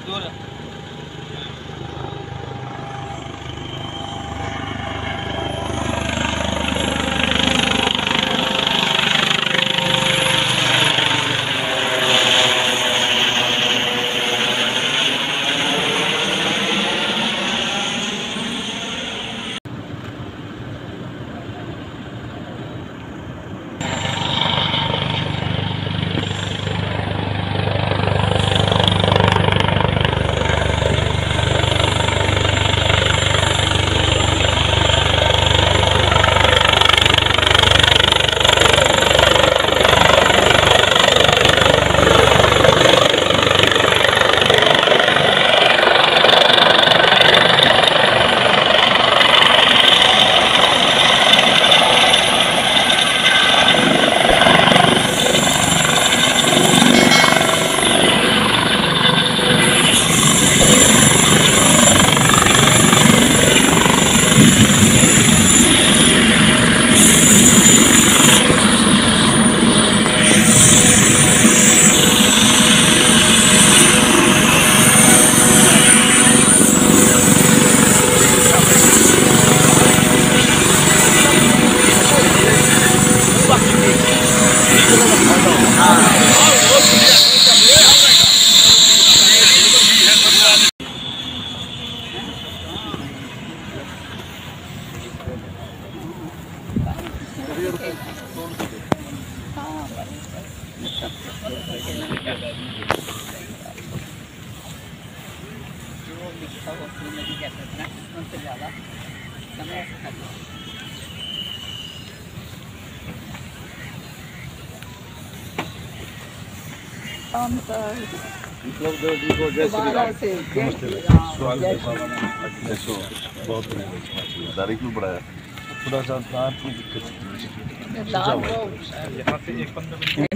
दूर दारी क्यों बढ़ाया? थोड़ा सा दांत में दिक्कत यहाँ से 1-15 मिनट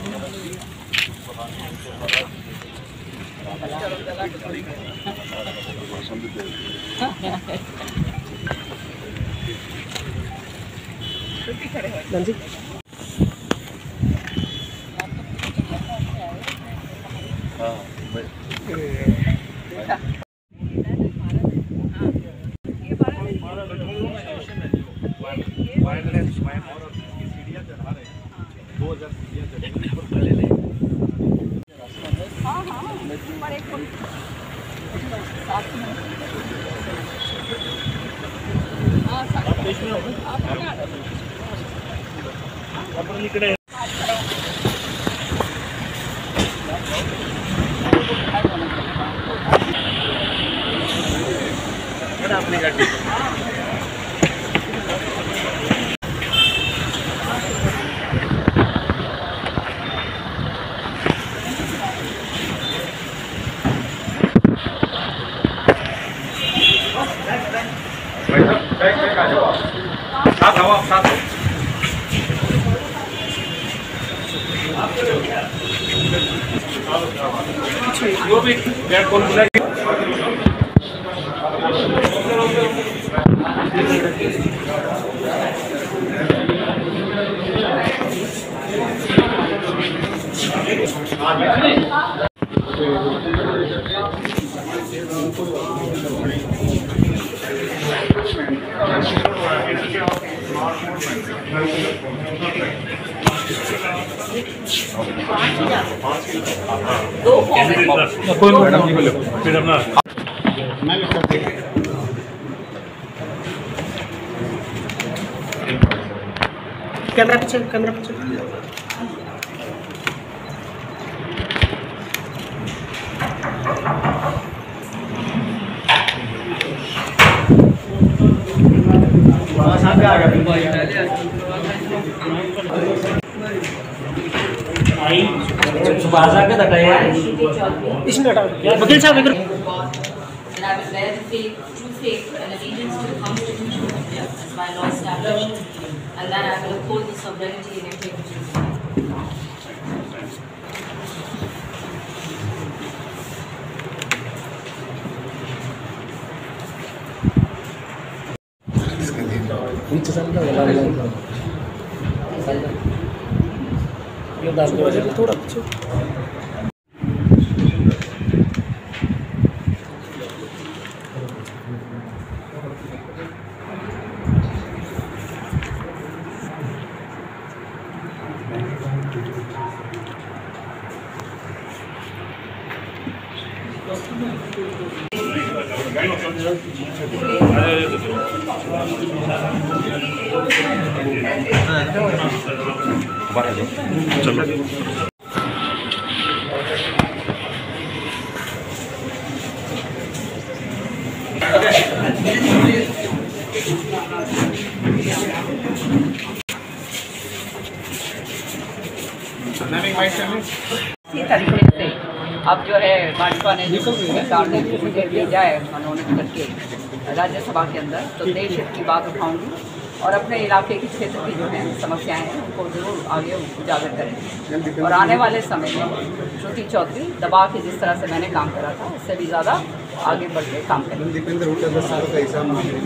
अपनी गाड़ी जो भी गेट खोल खुला फिर अपना कैमरा पीछे कैमरा पीछे इसमें वकील साहब इधर And I will bear true faith and allegiance to the Constitution of India as my law established, and that I will uphold the sovereignty and integrity of India. थोड़ा इसी तरीके से अब जो है भाजपा ने जो सरकार ने मुझे भेजा है मनोनीत करके राज्यसभा के अंदर, तो देश हित की बात उठाऊंगी और अपने इलाके की क्षेत्र की जो है समस्याएं हैं उनको जरूर आगे उजागर करेंगे। और आने वाले समय में श्रुति चौधरी दबा के जिस तरह से मैंने काम करा था उससे भी ज़्यादा आगे बढ़ के काम करेंगे। दीपेंद्र हुड्डा 10 सालों का हिसाब मांग रहे हैं।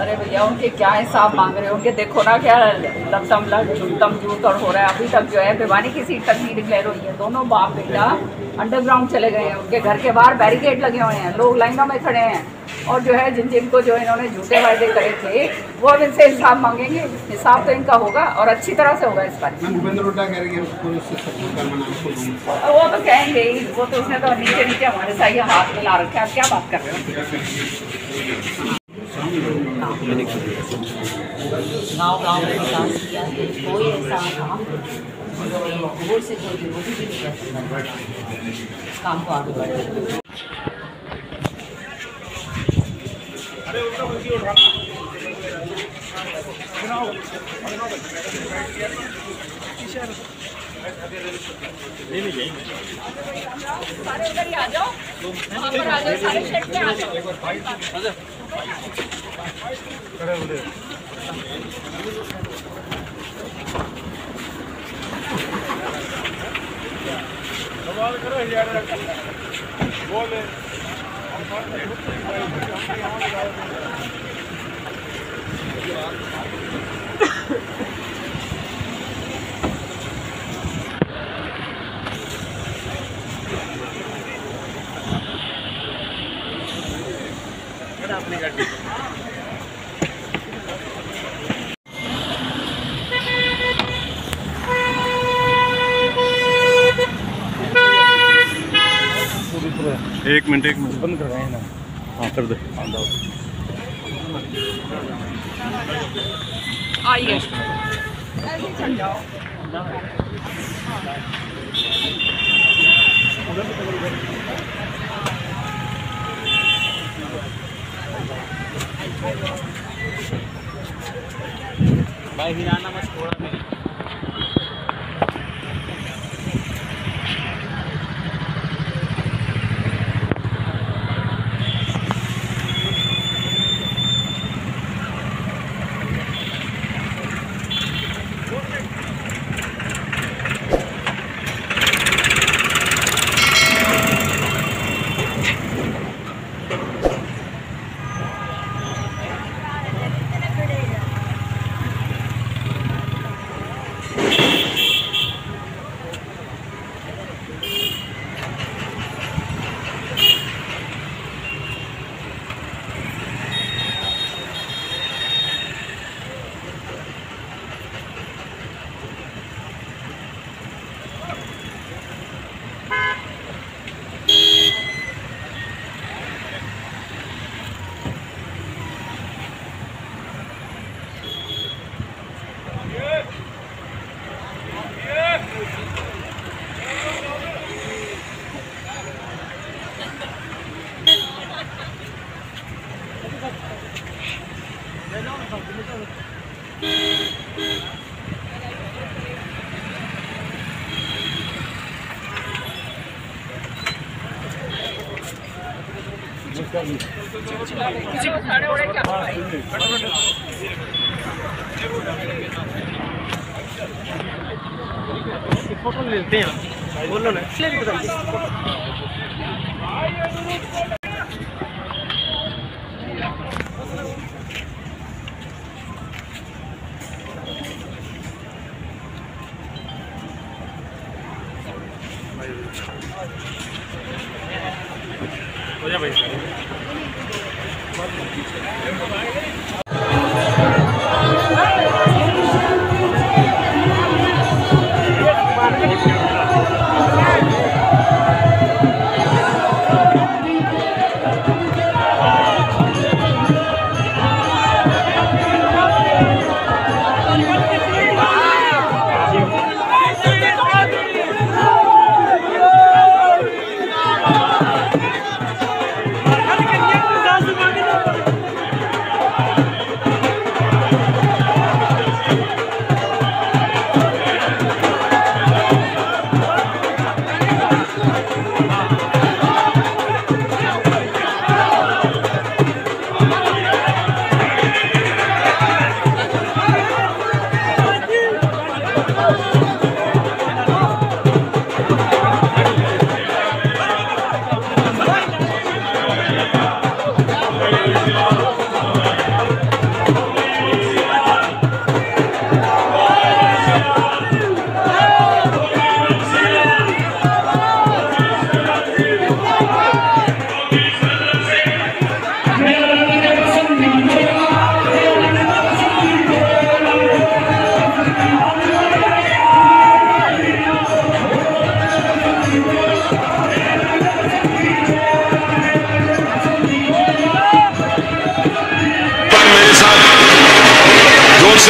अरे भैया उनके क्या हिसाब मांग रहे हैं उनके, देखो ना क्या लमसम झूठम झूठ और हो रहा है। अभी तक जो है भिवानी की सीट तक नहीं डिक्लेयर हुई है। दोनों बाप बेटा अंडरग्राउंड चले गए हैं, उनके घर के बाहर बैरिकेड लगे हुए हैं, लोग लाइनों में खड़े हैं और जो है जिनको जो इन्होंने झूठे वायदे करे थे वो अब इनसे हिसाब मांगेंगे। हिसाब तो इनका होगा और अच्छी तरह से होगा इस बार। भूपेंद्र हुड्डा कह रहे हैं वो तो कहेंगे ही, वो तो उसने तो नीचे नीचे हमारे साथ हाथ मिला रखा है। क्या बात कर रहे हो? गाँव में विकास किया है, कोई ऐसा काम वोट से कोई विरोधी भी नहीं कर सकता काम को आगे बढ़ाने। सारे उधर ही आ जाओ, वहाँ पर आ जाओ, सारे शेड पे आ जाओ। अपनी गाड़ी एक मिनट बंद कर रहे हैं ना। हाँ कर दे। आइए ऐसे चल जाओ। भाई हिलाना मत थोड़ा नहीं। किसी को खड़े हो रहे क्या भाई? फोटो लेते हैं, बोलो ना इसलिए हो जा भाई।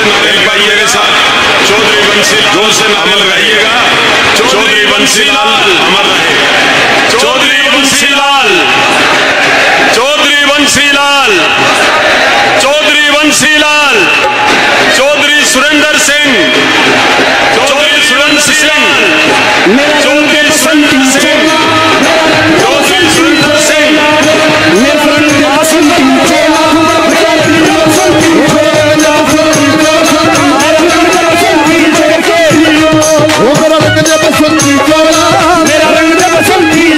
नारे लगाइएगा साथ। चौधरी बंसीलाल जोर से नारे लगाइएगा। चौधरी बंसीलाल अमर रहे। चौधरी बंसीलाल, चौधरी बंसीलाल, चौधरी बंसीलाल, चौधरी सुरेंद्र सिंह, चौधरी सुरेंद्र सिंह, चौधरी सुरेंद्र सिंह, चौधरी सुरेंद्र सिंह, मेरा रंग दे बसंती चोला, मेरा रंग दे बसंती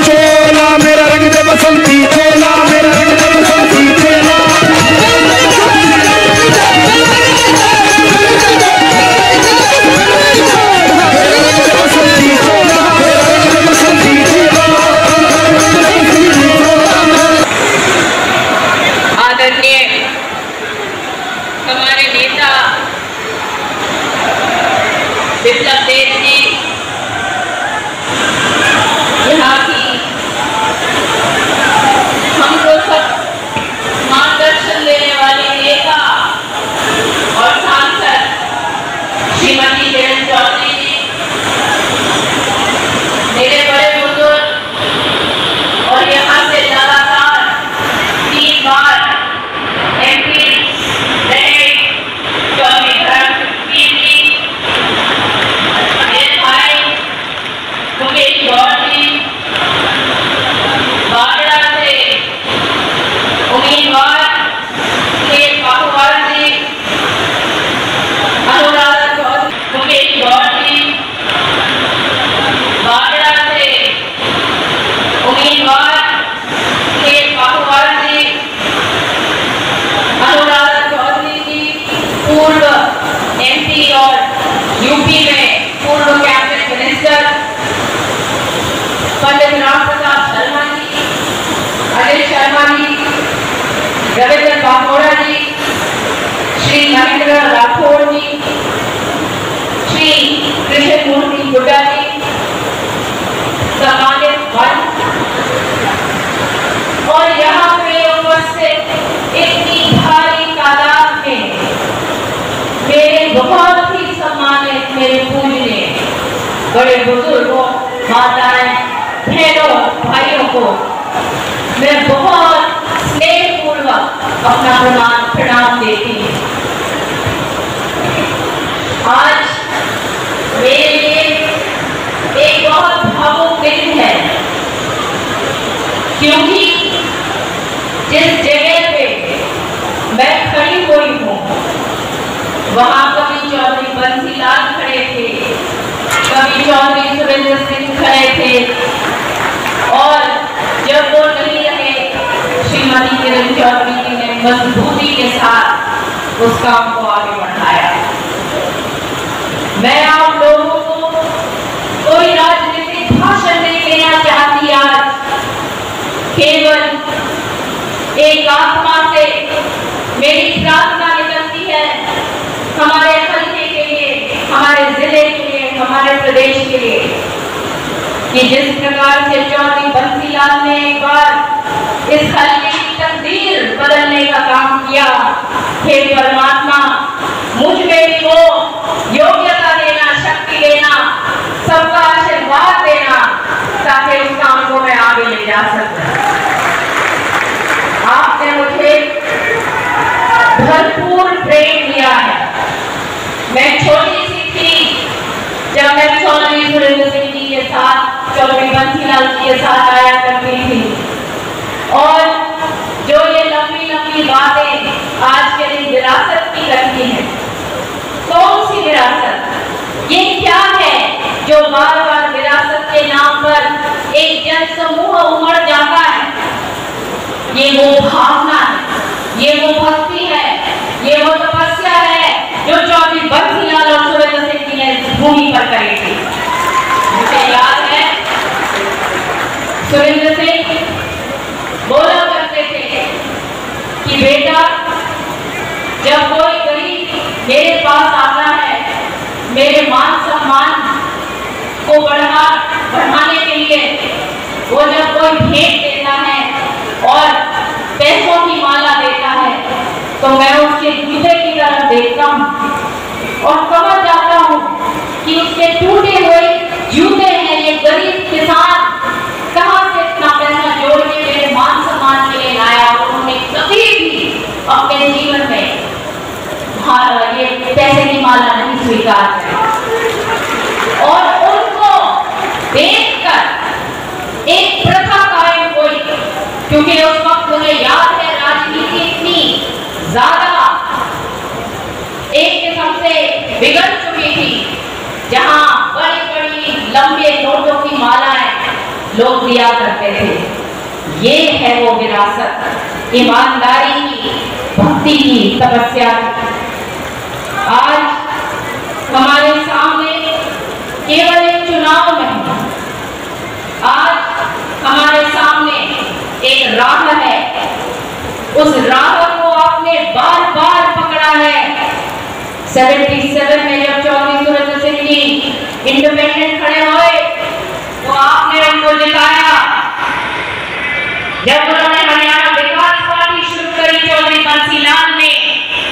चोला, मेरा रंग दे बसंती चोला, मेरा रंग दे बसंती चोला। आदरणीय हमारे नेता विप्लव देव जी, यहाँ की हमको सब मार्गदर्शन देने वाले नेता और सांसद श्रीमती किरण चौधरी जी, मेरे बड़े बुजुर्ग और यहाँ से लगातार 3 बार MP रहे चौधरी धर्मवीर जी, मेरे भाई मुकेश गौर जी, बागड़ा से उम्मीदवार के पाहुवाल जी, अनुराधा चौधरी, मुकेश गौर जी, बागड़ा से उम्मीदवार के पाहुवाल जी, अनुराधा चौधरी जी, पूर्व MP और UP में पूर्व कैबिनेट मिनिस्टर, पंडित राम प्रताप शर्मा जी, अनिल शर्मा जी, रविंद्र बापोरा जी, श्री नरेंद्र राठौर जी, श्री कृष्ण मूर्ति गुड्डा जी, सम्मानित वन और यहाँ पे उपस्थित इतनी भारी तादाद में मेरे बहुत ही सम्मानित मेरे पूजनीय बड़े बुजुर्गों, माताएं, बहनों, भाइयों को मैं बहुत स्नेहपूर्वक अपना प्रणाम देती हूँ। आज मेरे लिए एक बहुत भावुक दिन है, क्योंकि जिस जगह पे मैं खड़ी हुई हूँ वहाँ कभी चौधरी बंसीलाल खड़े थे, कभी चौधरी सुरेंद्र सिंह खड़े थे, और जब वो नहीं रहे श्रीमती किरण चौधरी जी ने मजबूती के साथ उस काम को आगे बढ़ाया। मैं आप लोगों को कोई राजनीतिक भाषण नहीं देना चाहती आज, केवल एक आत्मा से मेरी प्रार्थना निकलती है हमारे हल्के के लिए, हमारे जिले के लिए, हमारे प्रदेश के लिए, कि जिस प्रकार से चौधरी बंसीलाल ने एक बार इस हल्के की तकदीर बदलने का काम किया, हे परमात्मा मुझ में भी वो योग्यता देना, शक्ति देना, सबका आशीर्वाद देना, ताकि उस काम को मैं आगे ले जा सकूं। आपने मुझे भरपूर प्रेम दिया है। मैं छोटी सी थी जब मैं चौधरी सुरेंद्र सिंह जी के साथ, चौधरी बंसीलाल जी के साथ आया करती थी, और जो ये लंबी लंबी बातें आज के दिन विरासत की करती हैं, कौन सी विरासत? ये क्या है जो बार बार विरासत के नाम पर एक जन समूह उमड़ जाता है? ये वो भावना है, ये वो भक्ति है, ये वो तपस्या है जो चौधरी बंसीलाल और सुरेंद्र सिंह जी ने इस भूमि पर करी थी। मुझे याद है सुरेंद्र सिंह बोला करते थे कि बेटा, जब कोई गरीब मेरे पास आता है, मेरे मान सम्मान को बढ़ाने के लिए वो जब कोई भेंट देता है और पैसों की माला देता है, तो मैं उसके जूते की तरफ देखता हूँ और समझ जाता हूँ कि उसके टूटे हुए जूते हैं ये गरीब किसान कहाँ से इतना पैसा जोड़ के मेरे मान सम्मान के लिए लाया। उन्होंने कभी भी अपने जीवन में ये पैसे की माला नहीं स्वीकार की और उनको देखकर एक प्रथा कायम हुई, क्योंकि उस वक्त मुझे याद है राजनीति इतनी ज्यादा एक किस्म से बिगड़ चुकी थी, जहां बड़ी बड़ी लंबे नोटों की मालाएं लोग दिया करते थे। ये है वो विरासत ईमानदारी की, भक्ति की, तपस्या की। आज हमारे सामने केवल एक चुनाव नहीं, आज हमारे सामने एक राह है। उस राह को आपने बार बार पकड़ा है। 77 में जब चौधरी सुरेंद्र सिंह जी इंडिपेंडेंट खड़े हुए तो आपने उनको जिताया। जब उन्होंने हरियाणा विकास पार्टी शुरू करी चौधरी बंसी लाल ने,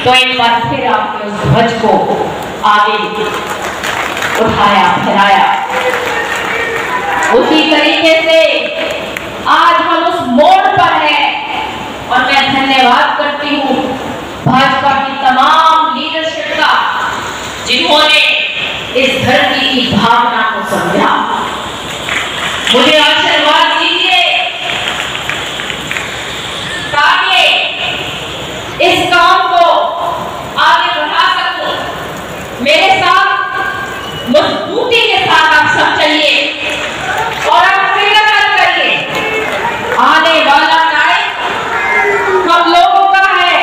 तो एक बार फिर आपने उस ध्वज को आगे उठाया, फहराया। उसी तरीके से आज हम उस मोड़ पर हैं और मैं धन्यवाद करती हूँ भाजपा की तमाम लीडरशिप का, जिन्होंने इस धरती की भावना को समझा। मुझे आशीर्वाद दीजिए ताकि इस काम को आगे बढ़ा सकूं। मेरे साथ मजबूती के साथ आप सब चलिए और आप फिक्र मत करिए। आने वाला टाइम हम लोगों का है।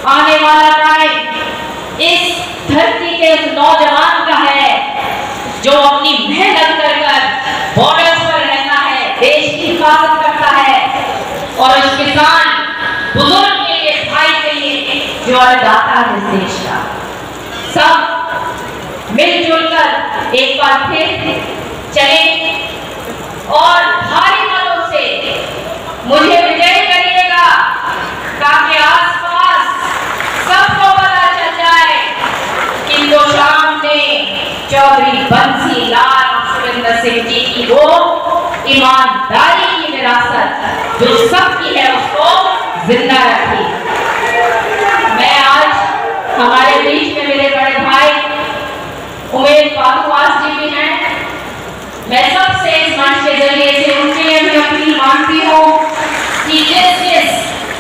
आने वाला टाइम इस धरती के उस नौजवान का है जो अपनी मेहनत कर बॉर्डर्स पर रहता है, देश की हिफाजत करता है, और उस किसान बुजुर्ग के लिए, भाई के लिए जो अन्नदाता है इस देश का। सब मिलजुल कर एक बार फिर चले और भारी मतों से मुझे विजय करिएगा, ताकि आसपास सबको पता चल जाए कि जो सामने चौधरी बंसी लाल सुरेंद्र सिंह जी की वो ईमानदारी की विरासत जो सबकी है उसको जिंदा रखी। मैं आज हमारे बीच में मेरे बड़े भाई उमेश पादुवास जी भी हैं। मैं सबसे इस मंच के जरिए से उनके लिए मैं अपील मानती हूँ कि जिस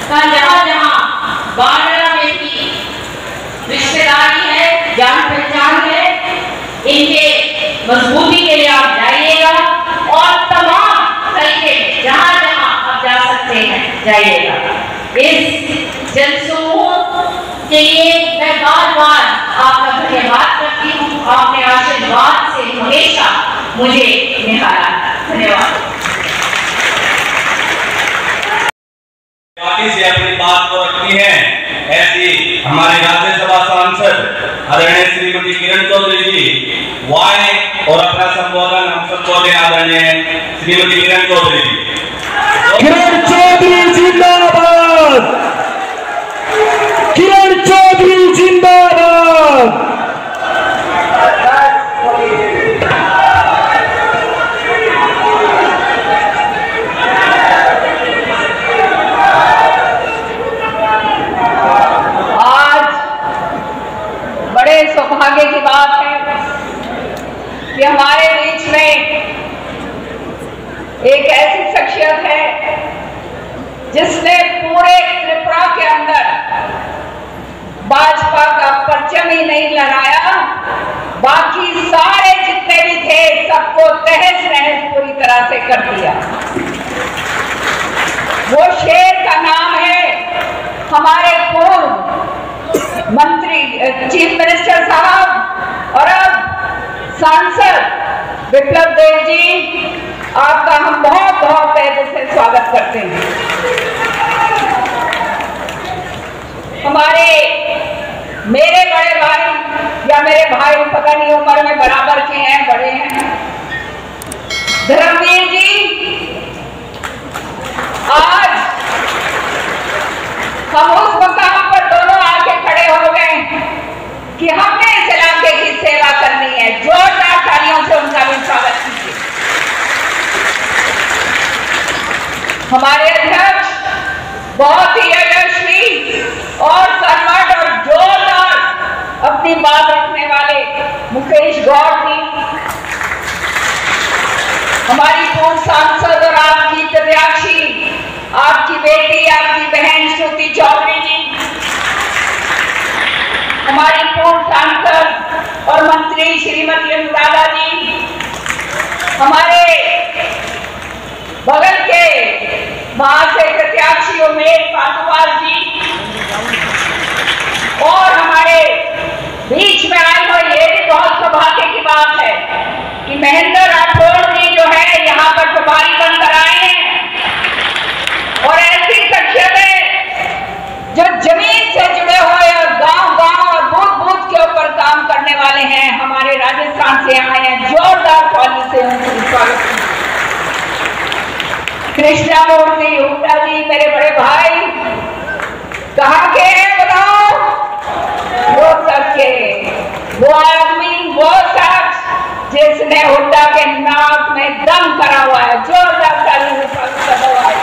का जहाँ जहाँ बांद्रा में भी रिश्तेदारी है, जान पहचान है, इनके मजबूती के लिए आप जाइएगा और तमाम तरीके जहाँ जहाँ आप जा सकते हैं जाइएगा। इस जनसमूह के लिए मैं बार बार आपका धन्यवाद करती हूँ। आपने आशीर्वाद से हमेशा मुझे निहारा। धन्यवाद। से अपनी बात को रखती हैं, ऐसी हमारे राज्यसभा सांसद आदरणीय श्रीमती किरण चौधरी जी वो आए और अपना संबोधन हम सबको दें। आदरणीय श्रीमती किरण चौधरी जी। किरण चौधरी जिंदाबाद, किरण चौधरी जिंदाबाद। सौभाग्य की बात है कि हमारे बीच में एक ऐसी शख्सियत है जिसने पूरे त्रिपुरा के अंदर भाजपा का परचम ही नहीं लहराया, बाकी सारे जितने भी थे सबको तहस नहस पूरी तरह से कर दिया। वो शेर का नाम है हमारे पूर्व मंत्री चीफ मिनिस्टर साहब और अब सांसद विप्लव देव जी। आपका हम बहुत बहुत तहे दिल से स्वागत करते हैं। हमारे मेरे बड़े भाई या मेरे भाई पता नहीं उम्र में बराबर के हैं, बड़े हैं, धर्मवीर जी, आज हम उस मकाम पर दोनों आके खड़े हो गए कि हमने हमारे अध्यक्ष बहुत ही यशस्वी और कर्मठ और जोरदार अपनी बात रखने वाले मुकेश गौड़ जी, हमारी पूर्व सांसद और आपकी प्रत्याशी, आपकी बेटी, आपकी बहन श्रुति चौधरी जी, हमारी पूर्व सांसद और मंत्री श्रीमती अनुराधा जी, हमारे बगल के वहां से प्रत्याशी उमेश पाटवाल जी, और हमारे बीच में आए हुए, ये भी बहुत सौभाग्य की बात है कि महेंद्र राठौर जी जो है यहाँ पर प्रभारी बनकर आए हैं, और ऐसी शख्सियतें जो जमीन से जुड़े हुए और गांव-गांव और बूथ-बूथ के ऊपर काम करने वाले हैं, हमारे राजस्थान से आए हैं। जोरदार ताली से उनका स्वागत। कृष्णा मूर्ति हुड्डा जी, मेरे बड़े भाई, कहाँ के हैं बताओ? रोहतक के। वो आदमी, वो शख्स जिसने हुड्डा के नाक में दम करा हुआ है। जोरदार ताली से स्वागत करवाए।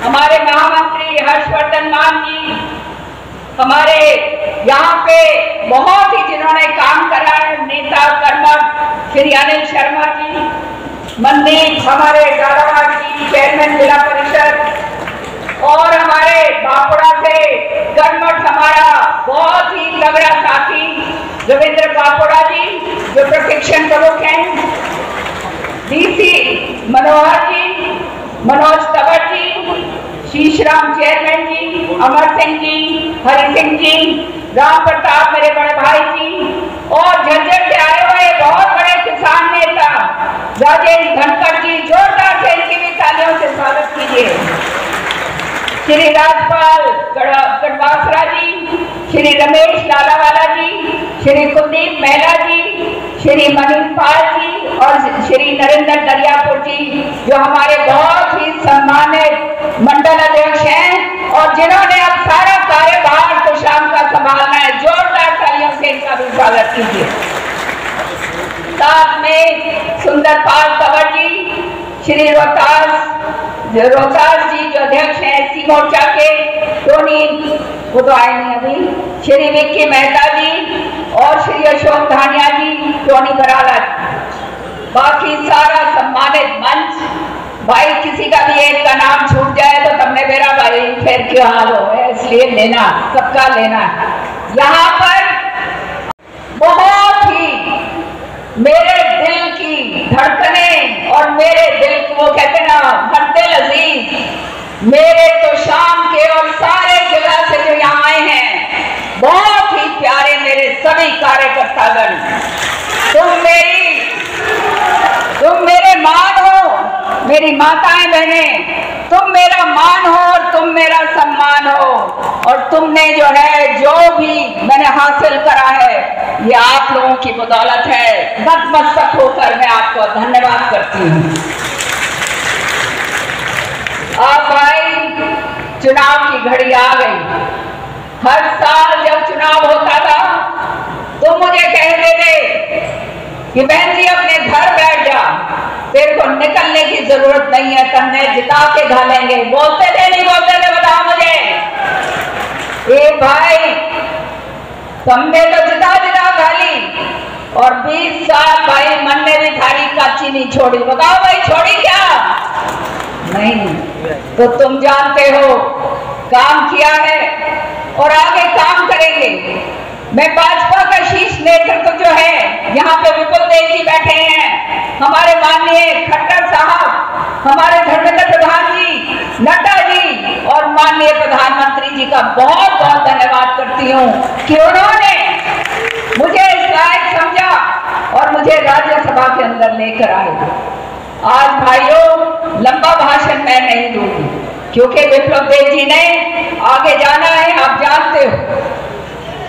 हमारे महामंत्री हर्षवर्धन मान जी, हमारे यहाँ पे बहुत ही जिन्होंने काम करा है, नेता कर्मठ श्री अनिल शर्मा जी, मनदीप हमारे गाड़ावाड़ जी चेयरमैन जिला परिषद, और हमारे बापुड़ा से कर्मठ हमारा बहुत ही तगड़ा साथी रविंद्र बापुड़ा जी जो प्रशिक्षण प्रमुख हैं, डीसी मनोहर जी, मनोज तवर जी, शीशराम चेयरमैन जी, अमर सिंह जी, हरि सिंह जी, राम प्रताप मेरे बड़े भाई जी, और झज्जर से आए हुए बहुत बड़े किसान नेता राजेश धनखड़ जी। जोरदार से इनकी भी तालियों से स्वागत कीजिए। श्री राजपाल कड़वासरा जी, श्री रमेश लालावाला जी, श्री कुलदीप मेहला जी, श्री मनीष पाल जी, और श्री नरेंद्र दरियापुर जी जो हमारे बहुत ही सम्मानित मंडल अध्यक्ष हैं और जिन्होंने अब सारा कार्यभार तो शाम का संभालना है। जोरदार तालियों से इनका भी स्वागत कीजिए। साथ में सुंदरपाल तंवर जी, श्री रोहतास जी जो अध्यक्ष हैं एससी मोर्चा के, टोनी, वो तो आए नहीं अभी, श्री विक्की मेहता जी और श्री अशोक धानिया जी, टोनी बराला जी, बाकी सारा सम्मानित मंच। भाई किसी का भी एक का नाम छूट जाए तो तुमने मेरा भाई फिर क्यों हाल हो, इसलिए लेना, सबका लेना। यहाँ पर बहुत ही मेरे दिल की धड़कने और मेरे दिल को, वो कहते ना दिल अजीज, मेरे तो शाम के और सारे जगह से जो यहाँ आए हैं, बहुत ही प्यारे मेरे सभी कार्यकर्तागण, तुम मेरे मान हो, मेरी माताएं बहनें, तुम मेरा मान हो और तुम मेरा सम्मान हो, और तुमने जो है जो भी मैंने हासिल करा है ये आप लोगों की बदौलत है। नतमस्तक होकर मैं आपको धन्यवाद करती हूँ। अब भाई चुनाव की घड़ी आ गई। हर साल जब चुनाव होता था तो मुझे कह देते कि बहन जी अपने घर बैठ जा, तेरे को निकलने की जरूरत नहीं है, तुमने जिता के घालेंगे। बोलते थे नहीं बोलते थे बताओ मुझे? भाई तुमने तो जिता घाली, और 20 साल भाई मन ने भी थारी काची नहीं छोड़ी। बताओ भाई छोड़ी क्या? नहीं। तो तुम जानते हो काम किया है और आगे काम करेंगे। मैं भाजपा का शीर्ष नेतृत्व जो है, यहाँ पे विपुल देव जी बैठे हैं, हमारे माननीय खट्टर साहब, हमारे धर्मेंद्र प्रधान जी, नड्डा जी और माननीय प्रधानमंत्री जी का बहुत बहुत धन्यवाद करती हूँ कि उन्होंने मुझे इस लायक समझा और मुझे राज्यसभा के अंदर लेकर आए। आज भाइयों लंबा भाषण मैं नहीं दूंगी क्योंकि विप्लव देव जी ने आगे जाना है, आप जानते हो,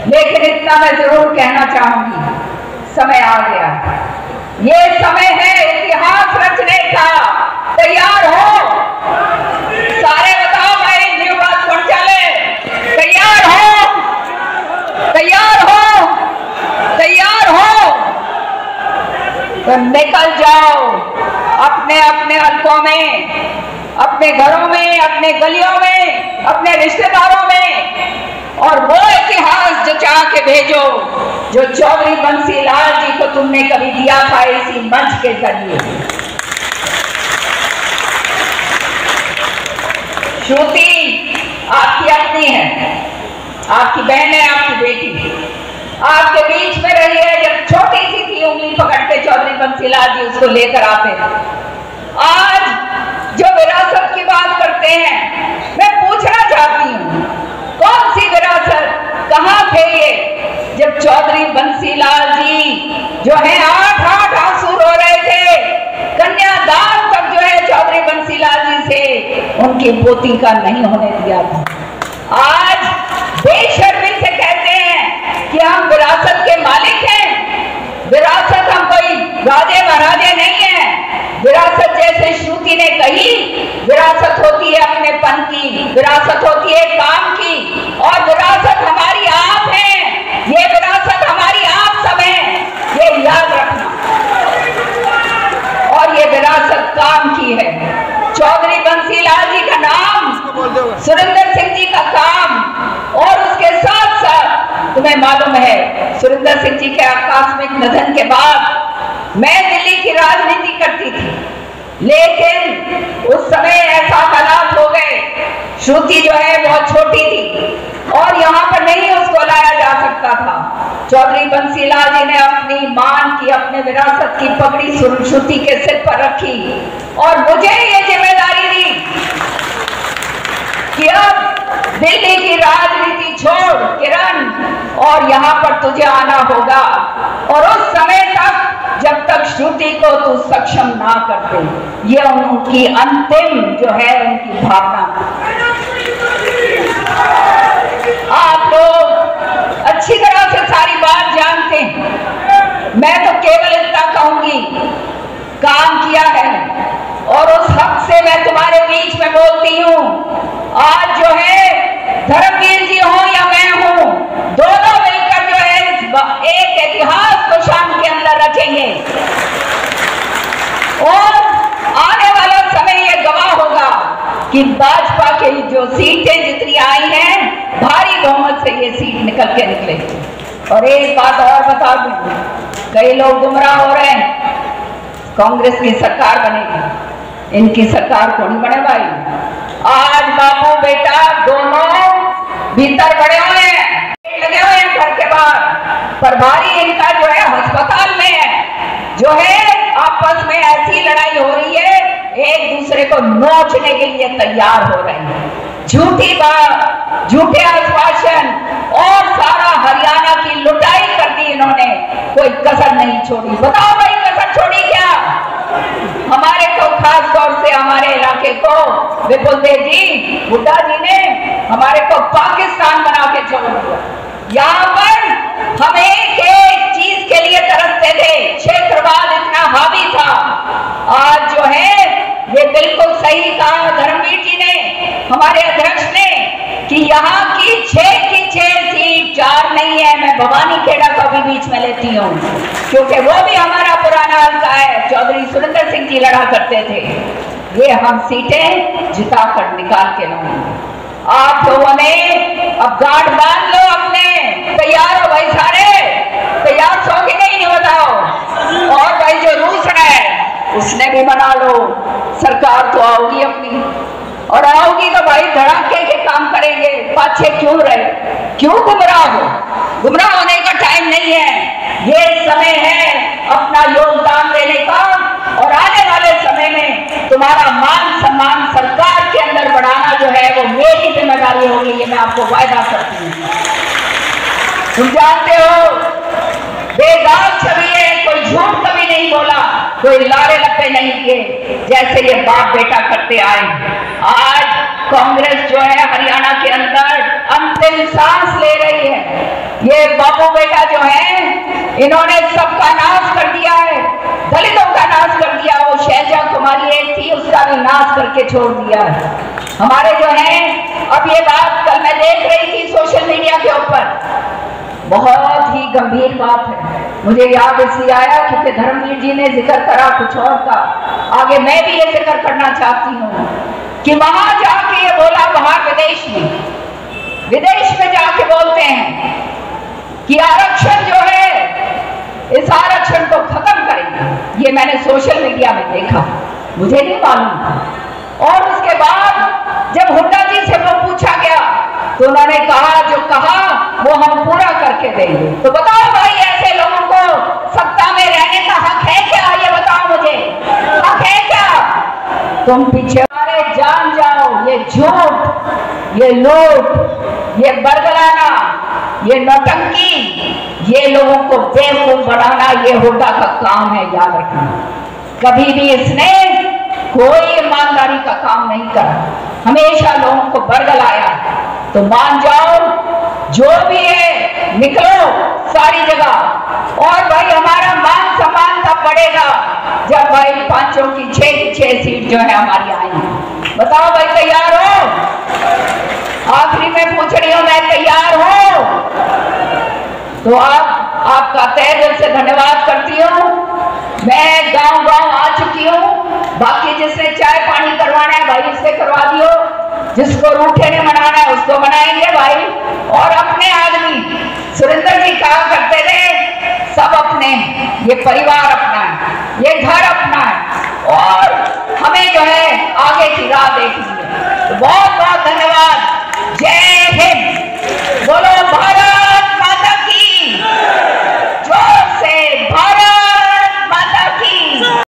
लेकिन इतना मैं जरूर कहना चाहूंगी, समय आ गया। ये समय है इतिहास रचने का। तैयार हो? सारे बताओ भाई, न्यू बात कौन चले? तैयार हो? तैयार हो? तैयार हो? तो निकल जाओ अपने अपने अपने हलकों में, अपने घरों में, अपने गलियों में, अपने रिश्तेदारों में, और वो इतिहास जो चाह के भेजो जो चौधरी बंसी लाल जी को तुमने कभी दिया था इसी मंच के जरिए। श्रुति आपकी अपनी है, आपकी बहन है, आपकी बेटी आपके बीच में रही है। जब छोटी सी थी उंगली पकड़ के चौधरी बंसी लाल जी उसको लेकर आते थे। आज जो विरासत की बात करते हैं, मैं पूछना चाहती हूँ कौन सी विरासत, कहाँ थे ये जब चौधरी बंसी लाल जी जो है 8 आंसू रो रहे थे, कन्यादान तक जो है चौधरी बंसी लाल जी से उनकी पोती का नहीं होने दिया था। आज बेशर्मी से कहते हैं कि हम विरासत के मालिक हैं। विरासत हम कोई राजे महाराजे नहीं हैं। विरासत जैसे श्रुति ने कही, विरासत होती है अपनेपन की, विरासत होती है काम की, और विरासत हमारी आप है। ये विरासत हमारी आप सब है, ये याद रखना। और ये विरासत काम की है। चौधरी बंसी लाल जी का नाम, सुरेंद्र सिंह जी का काम, और उसके साथ साथ तुम्हें मालूम है सुरेंद्र सिंह जी के आकस्मिक निधन के बाद मैं दिल्ली की राजनीति करती थी, लेकिन उस समय ऐसा हालात हो गए, श्रुति जो है बहुत छोटी थी और यहाँ पर नहीं उसको लाया जा सकता था। चौधरी बंसी लाल जी ने अपनी मान की, अपने विरासत की पगड़ी श्रुति के सिर पर रखी और मुझे ये जिम्मेदारी दी कि अब दिल्ली की राजनीति छोड़ किरण, और यहाँ पर तुझे आना होगा। और उस समय तक जब तक श्रुति को तू सक्षम ना करते, ये उनकी अंतिम जो है उनकी भावना। आप लोग अच्छी तरह से सारी बात जानते हैं। मैं तो केवल इतना कहूंगी, काम किया है और उस हक से मैं तुम्हारे बीच में बोलती हूँ। आज जो है धर्मवीर जी हो या मैं हूँ, दोनों मिलकर जो है एक इतिहास को शाम के अंदर रखेंगे और आने वाला समय ये गवाह होगा कि भाजपा की जो सीटें जितनी आई हैं, भारी बहुमत से ये सीट निकल के निकले। और एक बात और बता दूं, कई लोग गुमराह हो रहे हैं, कांग्रेस की सरकार बनेगी, इनकी सरकार को नहीं बने भाई। आज बापू बेटा दोनों भीतर बड़े हुए हैं, लगे हुए हैं घर के बाहर, पर भारी इनका जो है अस्पताल में है। जो है आपस में ऐसी लड़ाई हो रही है, एक दूसरे को नोचने के लिए तैयार हो रहे हैं। झूठी बात, झूठे आश्वासन और सारा हरियाणा की लुटाई कर दी इन्होंने, कोई कसर नहीं छोड़ी। बताओ भाई कसर छोड़ी क्या? हमारे को खास तौर से हमारे इलाके को विपुल देव जी, बुड्ढा जी ने हमारे को पाकिस्तान बना के छोड़ दिया। यहाँ पर हम एक चीज के लिए तरसते थे, क्षेत्रवाद इतना हावी था। आज जो है ये बिल्कुल सही कहा धर्मवीर जी ने, हमारे अध्यक्ष ने, कि यहाँ की 6 सीट 4 नहीं है। मैं भवानी खेड़ा को भी बीच में लेती हूँ, क्योंकि वो भी हमारा पुराना हल्का है, चौधरी सुरेंद्र सिंह जी लड़ा करते थे। ये हम सीटें जिता कर निकाल के लाएंगे। आप लोगों ने अब गांठ बांध लो अपने, तैयार हो भाई सारे, तैयार सो के नहीं बताओ। और भाई जो रूस है उसने भी बना लो, सरकार तो आओगी अपनी, और आओगी तो भाई धड़ाके के काम करेंगे। पाछे क्यों रहे, क्यों गुमराह हो? गुमराह होने का टाइम नहीं है, ये समय है अपना योगदान देने का। और आने वाले समय में तुम्हारा मान सम्मान सरकार के अंदर बढ़ाना जो है वो मेरी जिम्मेदारी होगी, ये मैं आपको वायदा करती हूँ। तुम जानते हो बेदाग छवि है, कोई झूठ कभी नहीं बोला, कोई लारे लपे नहीं किए, जैसे ये बाप बेटा करते आए। आज कांग्रेस जो है हरियाणा के अंदर अंतिम सांस ले रही है। ये बापू बेटा जो है इन्होंने सबका नाश कर दिया है, दलितों का नाश कर दिया। वो शैलजा कुमारी एक थी, उसका भी नाश करके छोड़ दिया है। हमारे जो है अब ये बात कल मैं देख रही थी सोशल मीडिया के ऊपर, बहुत ही गंभीर बात है। मुझे याद इसलिए आया क्योंकि धर्मवीर जी ने जिक्र करा कुछ और का, आगे मैं भी ये जिक्र करना चाहती हूँ कि वहां जाके ये बोला, बाहर विदेश में जाके बोलते हैं कि आरक्षण जो है, इस आरक्षण को खत्म करेंगे। ये मैंने सोशल मीडिया में देखा, मुझे नहीं मालूम। और उसके बाद जब हुड्डा जी से वो पूछा गया तो उन्होंने कहा जो कहा वो हम पूरा करके देंगे। तो बताओ भाई, ऐसे लोगों को सत्ता में रहने का हक है क्या? ये बताओ मुझे, हक है क्या? तुम पीछे हमारे जान जाओ। ये झूठ, ये लूट, ये बरगलाना, ये नौटंकी, ये लोगों को बेवकूफ बनाना, ये हुड्डा का काम है, याद रखना। कभी भी इसने कोई ईमानदारी का काम नहीं करा, हमेशा लोगों को बरगलाया। तो मान जाओ, जो भी है निकलो सारी जगह। और भाई हमारा मान सम्मान तब बढ़ेगा जब भाई 5 की 6 सीट जो है हमारी आएंगी। बताओ भाई, तैयार हो? आखिरी में पूछ रही हूं, मैं तैयार हूं? तो आपका तहे दिल से धन्यवाद करती हूँ। मैं गांव आ चुकी हूँ। बाकी जिसने चाय पानी करवाना है भाई इससे करवा दियो, जिसको रूठे ने मनाना है उसको मनाएंगे भाई। और अपने आदमी, सुरेंद्र जी कहा करते थे, सब अपने, ये परिवार अपना है, ये घर अपना है, और हमें जो है आगे की राह देखनी है। तो बहुत बहुत धन्यवाद। जय हिंद। बोलो।